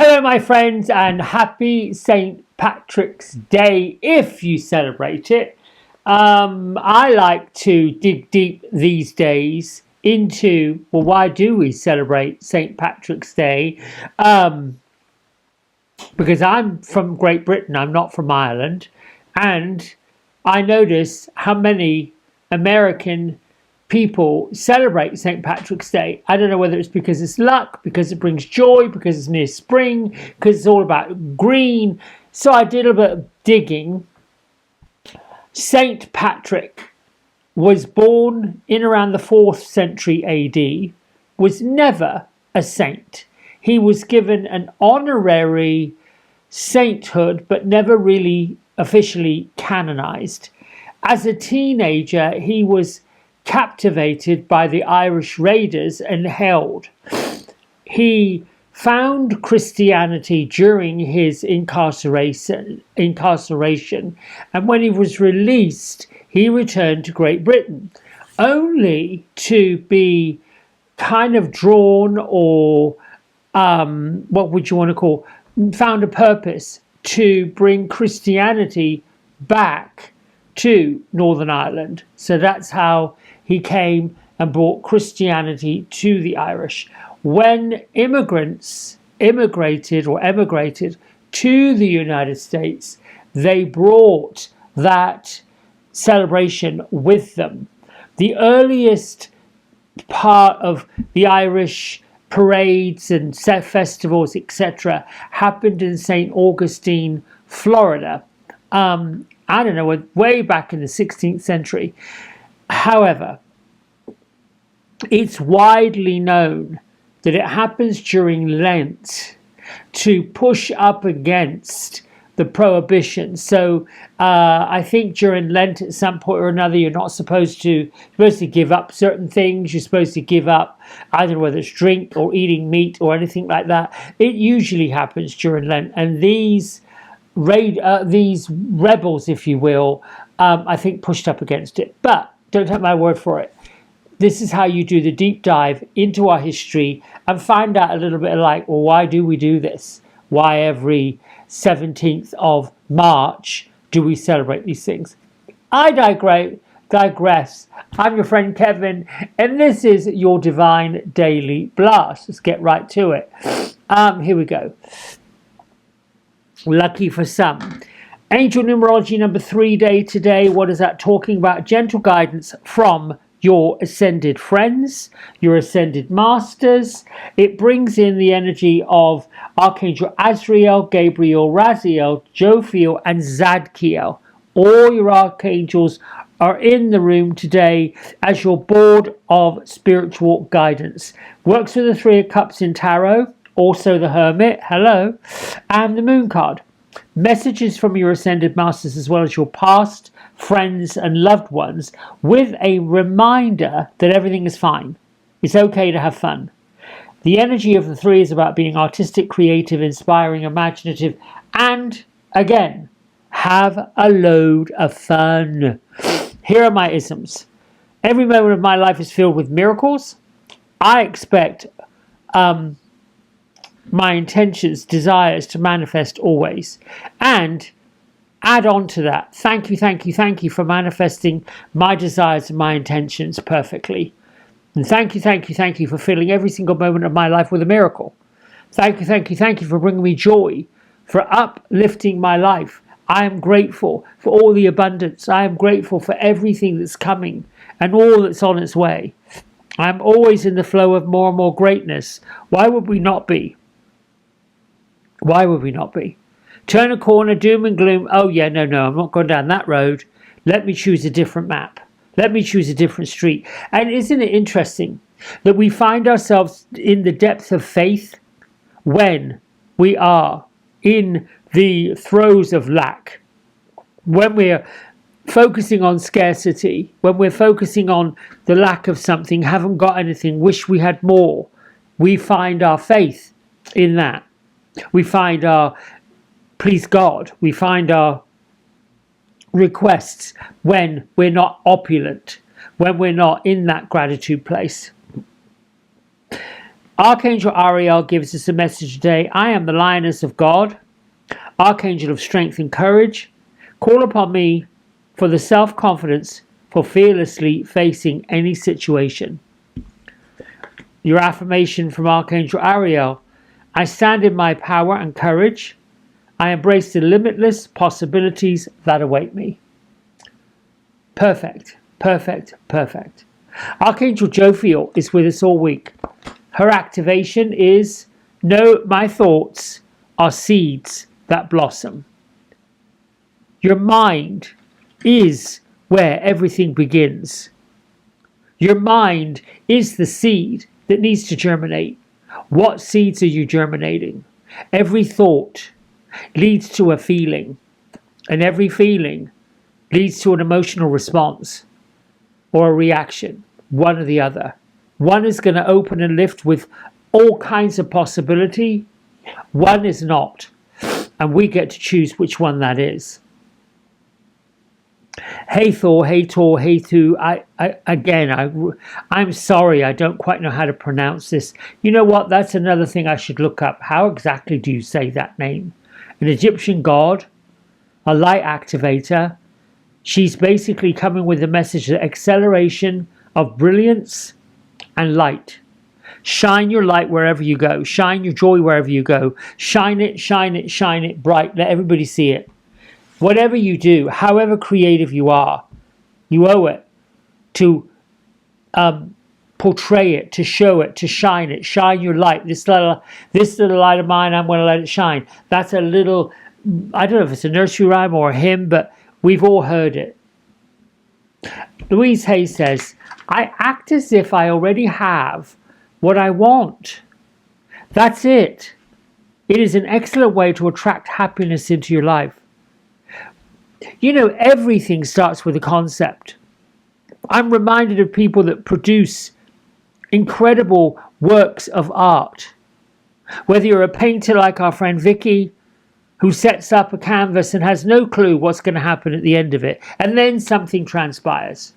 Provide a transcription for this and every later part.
Hello, my friends, and happy St. Patrick's Day if you celebrate it. I like to dig deep these days into, well, why do we celebrate St. Patrick's Day? Because I'm from Great Britain, I'm not from Ireland, and I notice how many American people celebrate St. Patrick's Day. I don't know whether it's because it's luck, because it brings joy, because it's near spring, because it's all about green. So I did a bit of digging. St. Patrick was born in around the 4th century AD, was never a saint. He was given an honorary sainthood, but never really officially canonized. As a teenager, he was captivated by the Irish raiders and held. He found Christianity during his incarceration, and when he was released, he returned to Great Britain, only to be kind of drawn or what would you want to call, found a purpose to bring Christianity back to Northern Ireland. So that's how he came and brought Christianity to the Irish. When immigrants emigrated to the United States, they brought that celebration with them. The earliest part of the Irish parades and festivals, etc., happened in St. Augustine, Florida. I don't know, way back in the 16th century. However, it's widely known that it happens during Lent to push up against the prohibition. So I think during Lent at some point or another, you're not supposed to give up certain things. You're supposed to give up, I don't know whether it's drink or eating meat or anything like that. It usually happens during Lent. And these rebels, if you will, I think pushed up against it. But don't take my word for it. This is how you do the deep dive into our history and find out a little bit like, well, why do we do this? Why every 17th of March do we celebrate these things? I digress. I'm your friend Kevin, and this is your Divine Daily Blast. Let's get right to it. Here we go. Lucky for some. Angel numerology number 3 day today. What is that talking about? Gentle guidance from your ascended friends, your ascended masters. It brings in the energy of Archangel Azrael, Gabriel, Raziel, Jophiel, and Zadkiel. All your archangels are in the room today as your board of spiritual guidance. Works with the 3 of Cups in Tarot, also the Hermit, hello, and the Moon card. Messages from your ascended masters as well as your past friends and loved ones, with a reminder that everything is fine. It's okay to have fun. The energy of the 3 is about being artistic, creative, inspiring, imaginative, and again, have a load of fun. Here are my isms. Every moment of my life is filled with miracles. I expect my intentions, desires to manifest always. And add on to that, thank you for manifesting my desires and my intentions perfectly. And thank you for filling every single moment of my life with a miracle. Thank you for bringing me joy, for uplifting my life. I am grateful for all the abundance. I am grateful for everything that's coming and all that's on its way. I am always in the flow of more and more greatness. Why would we not be? Why would we not be? Turn a corner, doom and gloom. Oh yeah, no, I'm not going down that road. Let me choose a different map. Let me choose a different street. And isn't it interesting that we find ourselves in the depth of faith when we are in the throes of lack, when we're focusing on scarcity, when we're focusing on the lack of something, haven't got anything, wish we had more. We find our faith in that. We find our please God. We find our requests when we're not opulent, when we're not in that gratitude place. Archangel Ariel gives us a message today. I am the lioness of God, archangel of strength and courage. Call upon me for the self-confidence for fearlessly facing any situation. Your affirmation from Archangel Ariel. I stand in my power and courage. I embrace the limitless possibilities that await me. Perfect, perfect, perfect. Archangel Jophiel is with us all week. Her activation is, know my thoughts are seeds that blossom. Your mind is where everything begins. Your mind is the seed that needs to germinate. What seeds are you germinating? Every thought leads to a feeling, and every feeling leads to an emotional response or a reaction, one or the other. One is going to open and lift with all kinds of possibility. One is not, and we get to choose which one that is. Hey Thor, hey Tor, hey Thu. I'm sorry, I don't quite know how to pronounce this. You know what? That's another thing I should look up. How exactly do you say that name? An Egyptian god, a light activator. She's basically coming with a message of acceleration of brilliance and light. Shine your light wherever you go. Shine your joy wherever you go. Shine it, shine it, shine it bright. Let everybody see it. Whatever you do, however creative you are, you owe it to portray it, to show it, to shine it. Shine your light. This little light of mine, I'm going to let it shine. That's a little, I don't know if it's a nursery rhyme or a hymn, but we've all heard it. Louise Hay says, I act as if I already have what I want. That's it. It is an excellent way to attract happiness into your life. You know, everything starts with a concept. I'm reminded of people that produce incredible works of art. Whether you're a painter like our friend Vicky, who sets up a canvas and has no clue what's going to happen at the end of it, and then something transpires.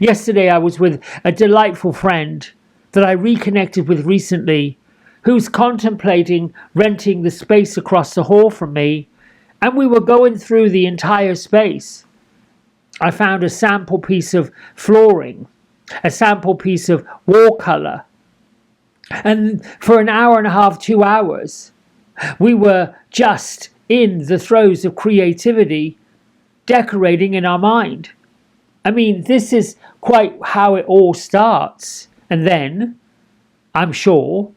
Yesterday I was with a delightful friend that I reconnected with recently, who's contemplating renting the space across the hall from me, and we were going through the entire space. I found a sample piece of flooring, a sample piece of wall colour, and for an hour and a half, 2 hours, we were just in the throes of creativity, decorating in our mind. I mean, this is quite how it all starts. And then, I'm sure,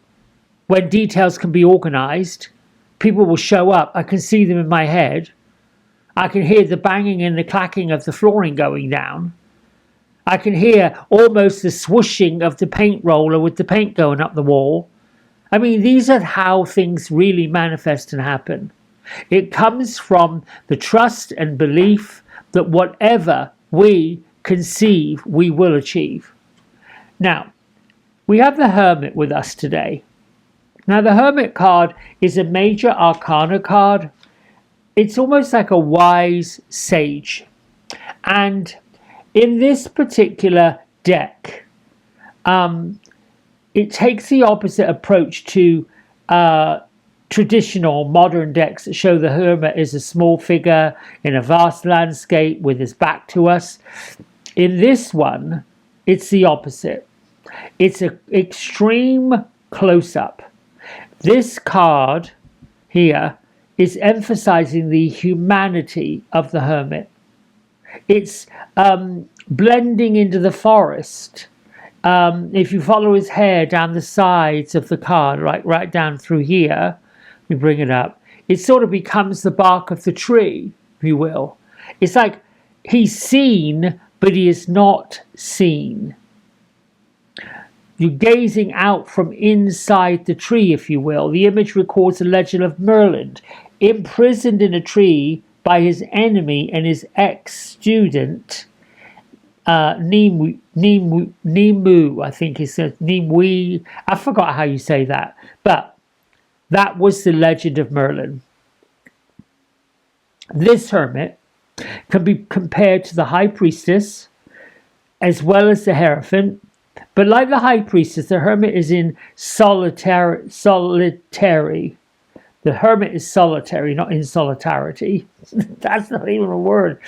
when details can be organised, people will show up. I can see them in my head. I can hear the banging and the clacking of the flooring going down. I can hear almost the swooshing of the paint roller with the paint going up the wall. I mean, these are how things really manifest and happen. It comes from the trust and belief that whatever we conceive, we will achieve. Now, we have the Hermit with us today. Now, the Hermit card is a major arcana card. It's almost like a wise sage. And in this particular deck, it takes the opposite approach to traditional modern decks that show the Hermit as a small figure in a vast landscape with his back to us. In this one, it's the opposite. It's an extreme close-up. This card here is emphasizing the humanity of the Hermit. It's blending into the forest. If you follow his hair down the sides of the card, right down through here, we bring it up, it sort of becomes the bark of the tree, if you will. It's like he's seen, but he is not seen. You're gazing out from inside the tree, if you will. The image records the legend of Merlin, imprisoned in a tree by his enemy and his ex-student, Nimue, I think he said, Nimue, I forgot how you say that, but that was the legend of Merlin. This hermit can be compared to the high priestess, as well as the Hierophant, But like the high priestess, the hermit is in solitary. The hermit is solitary, not in solitarity. That's not even a word.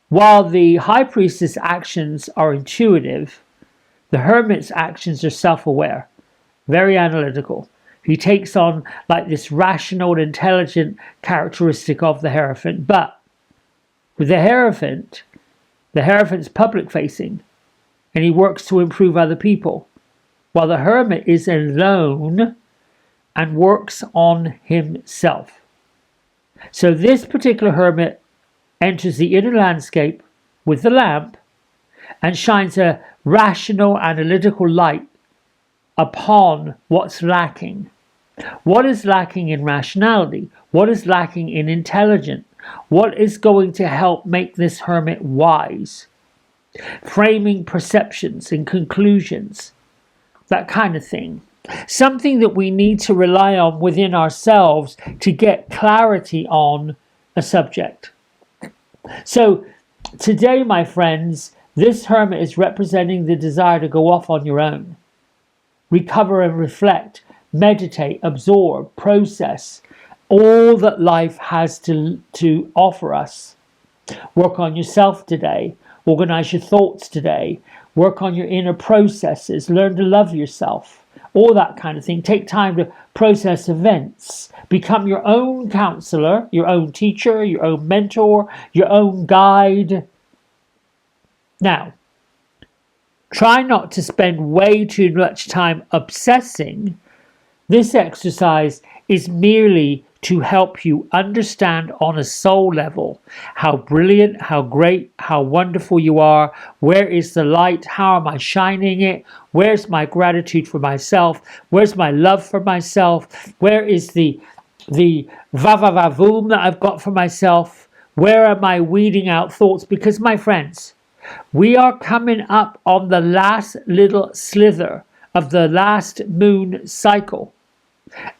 While the high priestess' actions are intuitive, the hermit's actions are self-aware, very analytical. He takes on like this rational and intelligent characteristic of the Hierophant. But with the Hierophant's public-facing, and he works to improve other people, while the hermit is alone and works on himself. So this particular hermit enters the inner landscape with the lamp and shines a rational, analytical light upon what's lacking. What is lacking in rationality? What is lacking in intelligence? What is going to help make this hermit wise? Framing perceptions and conclusions, that kind of thing. Something that we need to rely on within ourselves to get clarity on a subject. So today, my friends, this hermit is representing the desire to go off on your own. Recover and reflect, meditate, absorb, process all that life has to offer us. Work on yourself today. Organize your thoughts today. Work on your inner processes. Learn to love yourself. All that kind of thing. Take time to process events. Become your own counselor, your own teacher, your own mentor, your own guide. Now, try not to spend way too much time obsessing. This exercise is merely to help you understand on a soul level how brilliant, how great, how wonderful you are. Where is the light? How am I shining it? Where's my gratitude for myself? Where's my love for myself? Where is the va-va-va-voom that I've got for myself? Where am I weeding out thoughts? Because, my friends, we are coming up on the last little slither of the last moon cycle.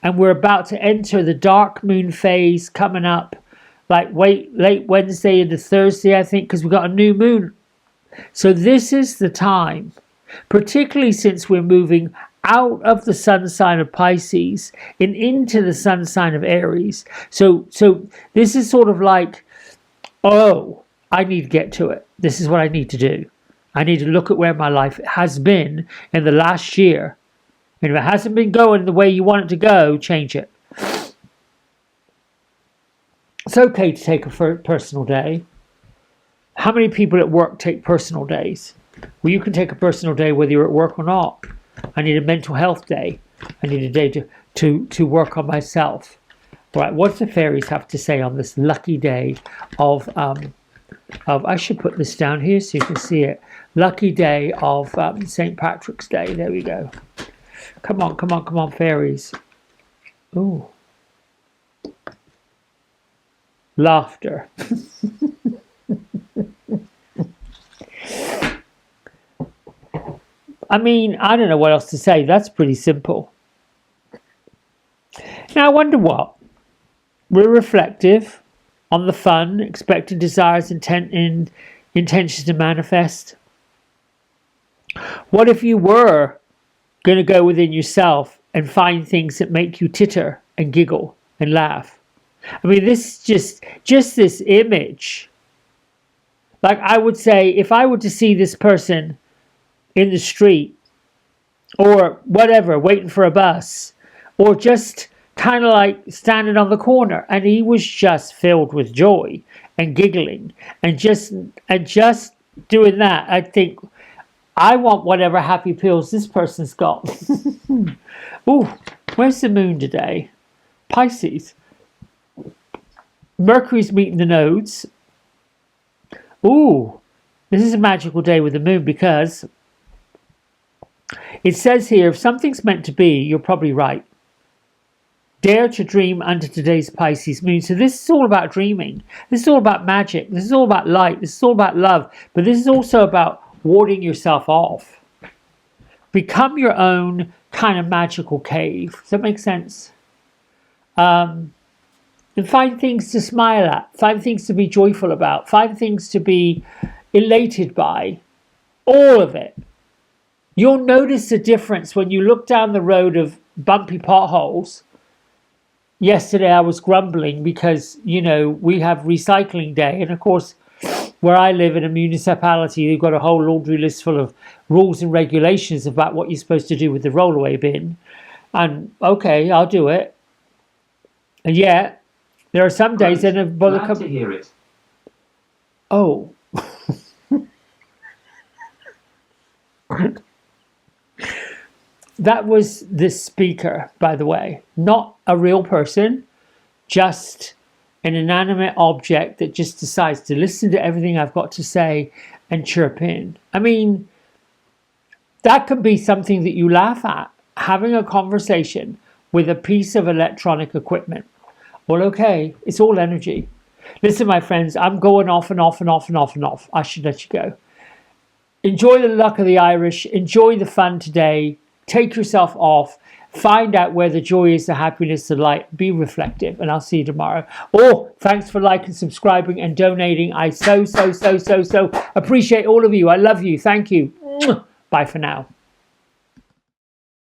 And we're about to enter the dark moon phase coming up like late Wednesday into Thursday, I think, because we've got a new moon. So this is the time, particularly since we're moving out of the sun sign of Pisces and into the sun sign of Aries. So this is sort of like, oh, I need to get to it. This is what I need to do. I need to look at where my life has been in the last year. And if it hasn't been going the way you want it to go, change it. It's okay to take a personal day. How many people at work take personal days? Well, you can take a personal day whether you're at work or not. I need a mental health day. I need a day to work on myself. All right, what do the fairies have to say on this lucky day of I should put this down here so you can see it. Lucky day of St. Patrick's Day. There we go. Come on, fairies. Ooh. Laughter. I mean, I don't know what else to say. That's pretty simple. Now, I wonder what? We're reflective on the fun, expected desires, intentions to manifest. What if you were going to go within yourself and find things that make you titter and giggle and laugh? I mean, this just this image. Like, I would say, if I were to see this person in the street or whatever, waiting for a bus, or just kind of like standing on the corner, and he was just filled with joy and giggling and just doing that, I think, I want whatever happy pills this person's got. Ooh, where's the moon today? Pisces. Mercury's meeting the nodes. Ooh, this is a magical day with the moon, because it says here, if something's meant to be, you're probably right. Dare to dream under today's Pisces moon. So this is all about dreaming. This is all about magic. This is all about light. This is all about love. But this is also about warding yourself off. Become your own kind of magical cave. Does that make sense? And find things to smile at. Find things to be joyful about. Find things to be elated by. All of it. You'll notice the difference when you look down the road of bumpy potholes. Yesterday I was grumbling because, you know, we have recycling day, and of course where I live in a municipality, you've got a whole laundry list full of rules and regulations about what you're supposed to do with the rollaway bin. And okay, I'll do it. And yet, there are some days that have bothered. Glad to hear it. Oh. That was the speaker, by the way, not a real person, just an inanimate object that just decides to listen to everything I've got to say and chirp in. I mean, that could be something that you laugh at, having a conversation with a piece of electronic equipment. Well, okay, it's all energy. Listen, my friends, I'm going off and off and off and off and off. I should let you go. Enjoy the luck of the Irish. Enjoy the fun today. Take yourself off. Find out where the joy is, the happiness, the light. Be reflective, and I'll see you tomorrow. Oh, thanks for liking, subscribing, and donating. I so appreciate all of you. I love you. Thank you. Bye for now.